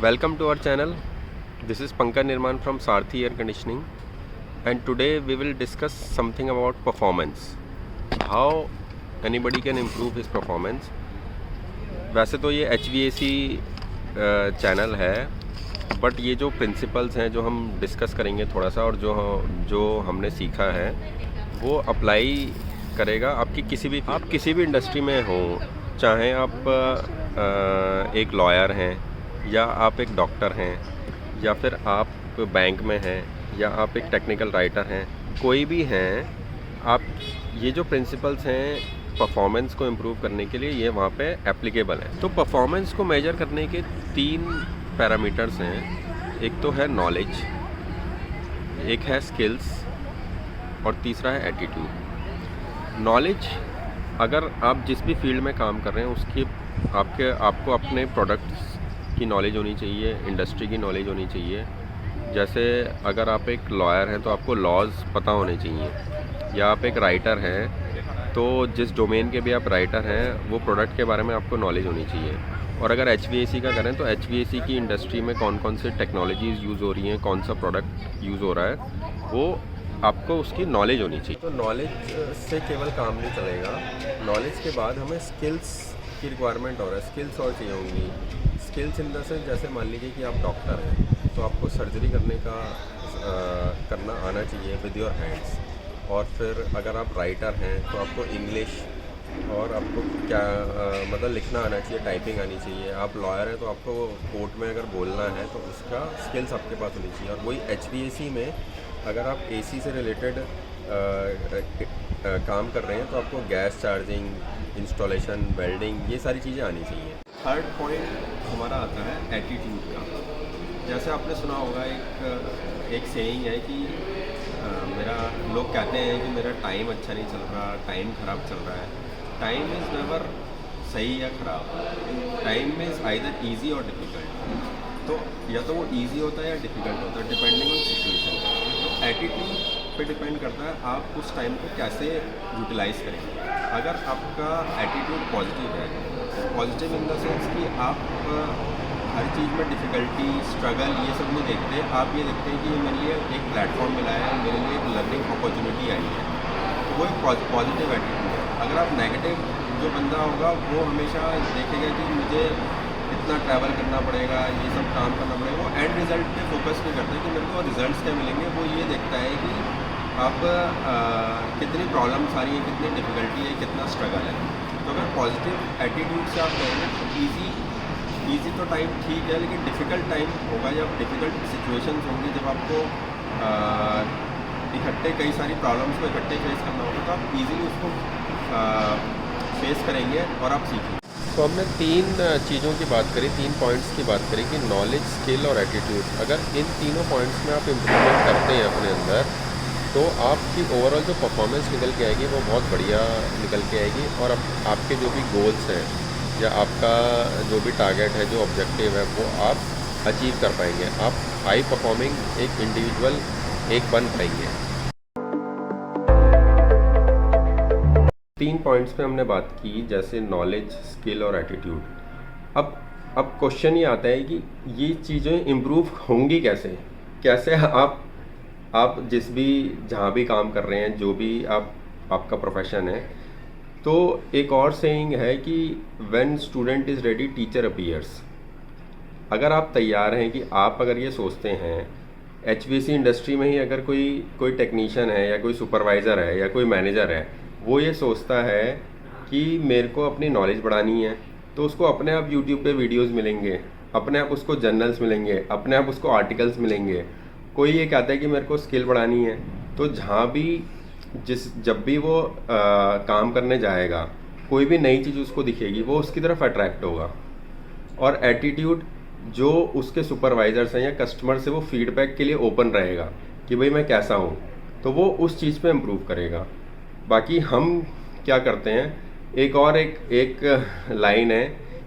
Welcome to our channel. This is Pankaj Nirman from Sarthi Air Conditioning, and today we will discuss something about performance. How anybody can improve his performance. वैसे तो ये HVAC channel है, but ये जो principles हैं जो हम discuss करेंगे थोड़ा सा, और जो हमने सीखा है वो अप्लाई करेगा आप किसी भी इंडस्ट्री में हो, चाहे आप एक लॉयर हैं, या आप एक डॉक्टर हैं, या फिर आप बैंक में हैं, या आप एक टेक्निकल राइटर हैं, कोई भी हैं, आप ये जो प्रिंसिपल्स हैं परफॉर्मेंस को इम्प्रूव करने के लिए ये वहाँ पे एप्लीकेबल है। तो परफॉर्मेंस को मेजर करने के 3 पैरामीटर्स हैं। एक तो है नॉलेज, एक है स्किल्स, और तीसरा है एटीट्यूड। नॉलेज, अगर आप जिस भी फील्ड में काम कर रहे हैं उसकी आपको अपने प्रोडक्ट्स की नॉलेज होनी चाहिए, इंडस्ट्री की नॉलेज होनी चाहिए। जैसे अगर आप एक लॉयर हैं तो आपको लॉज पता होने चाहिए, या आप एक राइटर हैं तो जिस डोमेन के भी आप राइटर हैं वो प्रोडक्ट के बारे में आपको नॉलेज होनी चाहिए। और अगर HVAC का करें तो HVAC की इंडस्ट्री में कौन कौन से टेक्नोलॉजीज़ यूज़ हो रही हैं, कौन सा प्रोडक्ट यूज़ हो रहा है, वो आपको उसकी नॉलेज होनी चाहिए। तो नॉलेज से केवल काम नहीं चलेगा, नॉलेज के बाद हमें स्किल्स की रिक्वायरमेंट हो रहा है। स्किल्स और चाहिए होंगी। स्किल्स इन द सेंस, जैसे मान लीजिए कि आप डॉक्टर हैं तो आपको सर्जरी करना आना चाहिए विद योर हैंड्स। और फिर अगर आप राइटर हैं तो आपको इंग्लिश और आपको मतलब लिखना आना चाहिए, टाइपिंग आनी चाहिए। आप लॉयर हैं तो आपको कोर्ट में अगर बोलना है तो उसका स्किल्स आपके पास होनी चाहिए। और वही HVAC में अगर आप AC से रिलेटेड काम कर रहे हैं तो आपको गैस चार्जिंग, इंस्टॉलेशन, वेल्डिंग, ये सारी चीज़ें आनी चाहिए। थर्ड पॉइंट हमारा आता है एटीट्यूड का। जैसे आपने सुना होगा एक सेइंग है कि लोग कहते हैं कि मेरा टाइम अच्छा नहीं चल रहा, टाइम ख़राब चल रहा है। टाइम इज़ नेवर सही या ख़राब, टाइम इज़ आइदर ईजी और डिफ़िकल्ट। तो या तो वो ईजी होता है या डिफ़िकल्ट होता है, डिपेंडिंग ऑन सिचुएशन। तो एटीट्यूड पे डिपेंड करता है आप उस टाइम को कैसे यूटिलाइज़ करेंगे। अगर आपका एटीट्यूड पॉजिटिव है, पॉजिटिव इन द सेंस कि आप हर चीज़ में डिफ़िकल्टी, स्ट्रगल ये सब नहीं देखते, आप ये देखते हैं कि ये मेरे लिए एक प्लेटफॉर्म मिला है, मेरे लिए एक लर्निंग अपॉर्चुनिटी आई है, तो वो एक पॉजिटिव एटीट्यूड है। अगर आप नेगेटिव जो बंदा होगा वो हमेशा देखेगा कि मुझे इतना ट्रैवल करना पड़ेगा, ये सब काम करना पड़ेगा, वो एंड रिज़ल्ट पे फोकस नहीं करता कि मेरे को रिज़ल्ट्स क्या मिलेंगे। वो ये देखता है कि आप कितनी प्रॉब्लम्स आ रही है, कितनी डिफ़िकल्टी है, कितना स्ट्रगल है। तो अगर पॉजिटिव एटीट्यूड से आप करेंगे तो ईजी तो टाइम ठीक है, लेकिन डिफ़िकल्ट टाइम होगा या डिफ़िकल्ट सिचुएशंस होंगी जब आपको इकट्ठे कई सारी प्रॉब्लम्स को इकट्ठे फेस करना होगा, तो आप ईजीली उसको फेस करेंगे और आप सीखेंगे। तो हमने 3 चीज़ों की बात करी, 3 पॉइंट्स की बात करी कि नॉलेज, स्किल और एटीट्यूड। अगर इन तीनों पॉइंट्स में आप इम्प्रूवमेंट करते हैं अपने अंदर, तो आपकी ओवरऑल जो परफॉर्मेंस निकल के आएगी वो बहुत बढ़िया निकल के आएगी। और आपके जो भी गोल्स हैं या आपका जो भी टारगेट है, जो ऑब्जेक्टिव है, वो आप अचीव कर पाएंगे। आप हाई परफॉर्मिंग एक इंडिविजुअल बन पाएंगे। 3 पॉइंट्स पे हमने बात की, जैसे नॉलेज, स्किल और एटीट्यूड। अब क्वेश्चन ये आता है कि ये चीज़ें इम्प्रूव होंगी कैसे आप जहाँ भी काम कर रहे हैं, जो भी आपका प्रोफेशन है। तो एक और सेइंग है कि when student is ready teacher appears. अगर आप तैयार हैं कि आप अगर ये सोचते हैं, HVAC इंडस्ट्री में ही अगर कोई टेक्नीशियन है या कोई सुपरवाइज़र है या कोई मैनेजर है, वो ये सोचता है कि मेरे को अपनी नॉलेज बढ़ानी है, तो उसको अपने आप YouTube पे वीडियोस मिलेंगे, अपने आप उसको जर्नल्स मिलेंगे, अपने आप उसको आर्टिकल्स मिलेंगे। कोई ये कहता है कि मेरे को स्किल बढ़ानी है, तो जब भी वो काम करने जाएगा, कोई भी नई चीज़ उसको दिखेगी, वो उसकी तरफ अट्रैक्ट होगा। और एटीट्यूड, जो उसके सुपरवाइजर्स हैं या कस्टमर से वो फीडबैक के लिए ओपन रहेगा कि भाई मैं कैसा हूँ, तो वो उस चीज़ पे इम्प्रूव करेगा। बाकी हम क्या करते हैं, एक लाइन है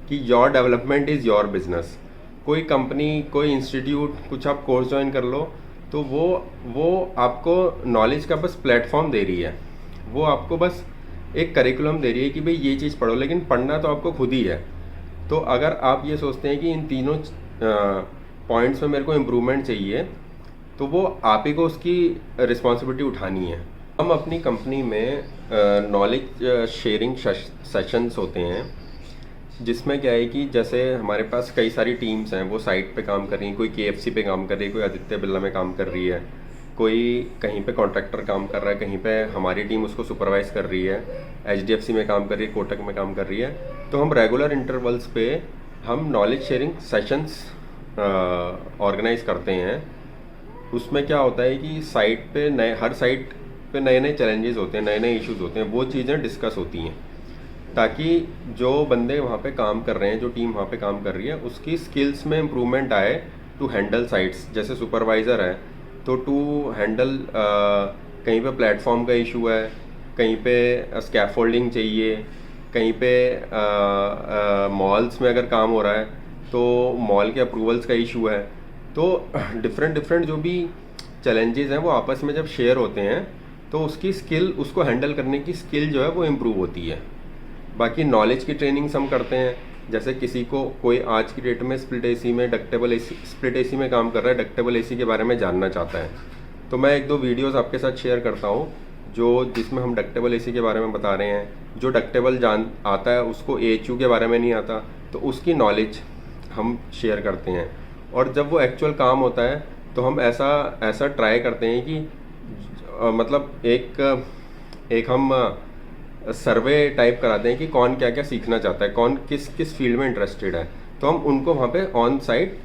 कि your development is your business. कोई कंपनी, कोई इंस्टीट्यूट, कुछ आप कोर्स ज्वाइन कर लो, तो वो आपको नॉलेज का बस प्लेटफॉर्म दे रही है, वो आपको बस एक करिकुलम दे रही है कि भाई ये चीज़ पढ़ो, लेकिन पढ़ना तो आपको खुद ही है। तो अगर आप ये सोचते हैं कि इन तीनों पॉइंट्स में मेरे को इम्प्रूवमेंट चाहिए, तो वो आप ही को उसकी रिस्पॉन्सिबिलिटी उठानी है। हम अपनी कंपनी में नॉलेज शेयरिंग सेशंस होते हैं, जिसमें क्या है कि जैसे हमारे पास कई सारी टीम्स हैं, वो साइट पे काम कर रही हैं, कोई KFC पे काम कर रही है, कोई आदित्य बिरला में काम कर रही है, कोई कहीं पे कॉन्ट्रैक्टर काम कर रहा है, कहीं पे हमारी टीम उसको सुपरवाइज कर रही है, HDFC में काम कर रही है, कोटक में काम कर रही है। तो हम रेगुलर इंटरवल्स पे हम नॉलेज शेयरिंग सेशंस ऑर्गेनाइज करते हैं। उसमें क्या होता है कि साइट पे हर साइट पे नए नए चैलेंजेस होते हैं, नए नए इश्यूज होते हैं, वो चीज़ें डिस्कस होती हैं, ताकि जो बंदे वहाँ पे काम कर रहे हैं, जो टीम वहाँ पे काम कर रही है, उसकी स्किल्स में इम्प्रूवमेंट आए टू हैंडल साइट्स। जैसे सुपरवाइज़र है तो टू हैंडल कहीं पे प्लेटफॉर्म का इशू है, कहीं पे स्कैफोल्डिंग चाहिए, कहीं पे मॉल्स में अगर काम हो रहा है तो मॉल के अप्रूवल्स का इशू है। तो डिफरेंट जो भी चैलेंजेस हैं वो आपस में जब शेयर होते हैं तो उसकी स्किल, उसको हैंडल करने की स्किल जो है वो इम्प्रूव होती है। बाकी नॉलेज की ट्रेनिंग्स हम करते हैं, जैसे किसी को कोई आज की डेट में स्प्लिट एसी में स्प्लिट एसी में काम कर रहा है, डक्टेबल एसी के बारे में जानना चाहता है, तो मैं 1-2 वीडियोस आपके साथ शेयर करता हूँ जिसमें हम डक्टेबल एसी के बारे में बता रहे हैं। जो डक्टेबल जान आता है उसको AHU के बारे में नहीं आता, तो उसकी नॉलेज हम शेयर करते हैं। और जब वो एक्चुअल काम होता है तो हम ऐसा ट्राई करते हैं कि मतलब एक हम सर्वे टाइप कराते हैं कि कौन क्या क्या सीखना चाहता है, कौन किस फील्ड में इंटरेस्टेड है। तो हम उनको वहाँ पे ऑन साइट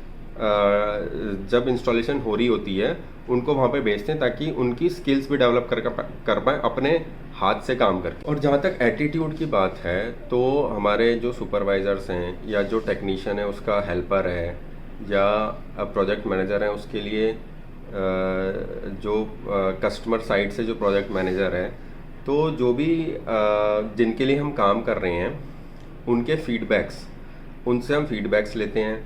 जब इंस्टॉलेशन हो रही होती है उनको वहाँ पे भेजते हैं, ताकि उनकी स्किल्स भी डेवलप कर पाए अपने हाथ से काम करके। और जहाँ तक एटीट्यूड की बात है, तो हमारे जो सुपरवाइज़र्स हैं या जो टेक्नीशियन है उसका हेल्पर है या प्रोजेक्ट मैनेजर है, उसके लिए जो कस्टमर साइड से जो प्रोजेक्ट मैनेजर है, तो जो भी जिनके लिए हम काम कर रहे हैं उनके फीडबैक्स, उनसे हम फीडबैक्स लेते हैं।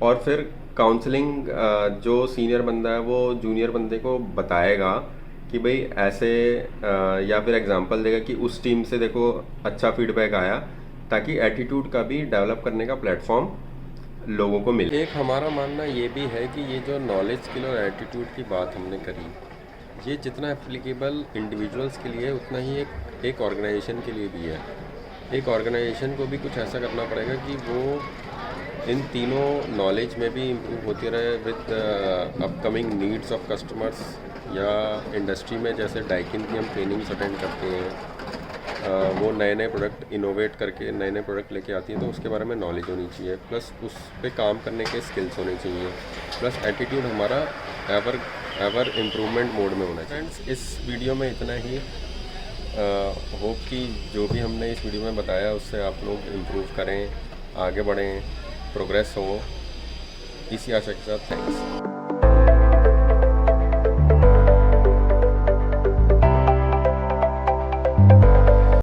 और फिर काउंसलिंग, जो सीनियर बंदा है वो जूनियर बंदे को बताएगा कि भाई ऐसे, या फिर एग्जांपल देगा कि उस टीम से देखो अच्छा फीडबैक आया, ताकि एटीट्यूड का भी डेवलप करने का प्लेटफॉर्म लोगों को मिले। एक हमारा मानना ये भी है कि ये जो नॉलेज स्किल और एटीट्यूड की बात हमने करी, ये जितना एप्लीकेबल इंडिविजुअल्स के लिए उतना ही एक ऑर्गेनाइजेशन के लिए भी है। एक ऑर्गेनाइजेशन को भी कुछ ऐसा करना पड़ेगा कि वो इन तीनों नॉलेज में भी इम्प्रूव होती रहे with upcoming needs of customers. या इंडस्ट्री में जैसे डाइकिन की हम ट्रेनिंग्स अटेंड करते हैं, वो नए नए प्रोडक्ट इनोवेट करके नए नए प्रोडक्ट लेके आती हैं, तो उसके बारे में नॉलेज होनी चाहिए, प्लस उस पर काम करने के स्किल्स होने चाहिए, प्लस एटीट्यूड हमारा एवर इम्प्रूवमेंट मोड में होना चाहिए। फ्रेंड्स, इस वीडियो में इतना ही। होप कि जो भी हमने इस वीडियो में बताया उससे आप लोग इम्प्रूव करें, आगे बढ़ें, प्रोग्रेस हो। इसी आशा के साथ थैंक्स।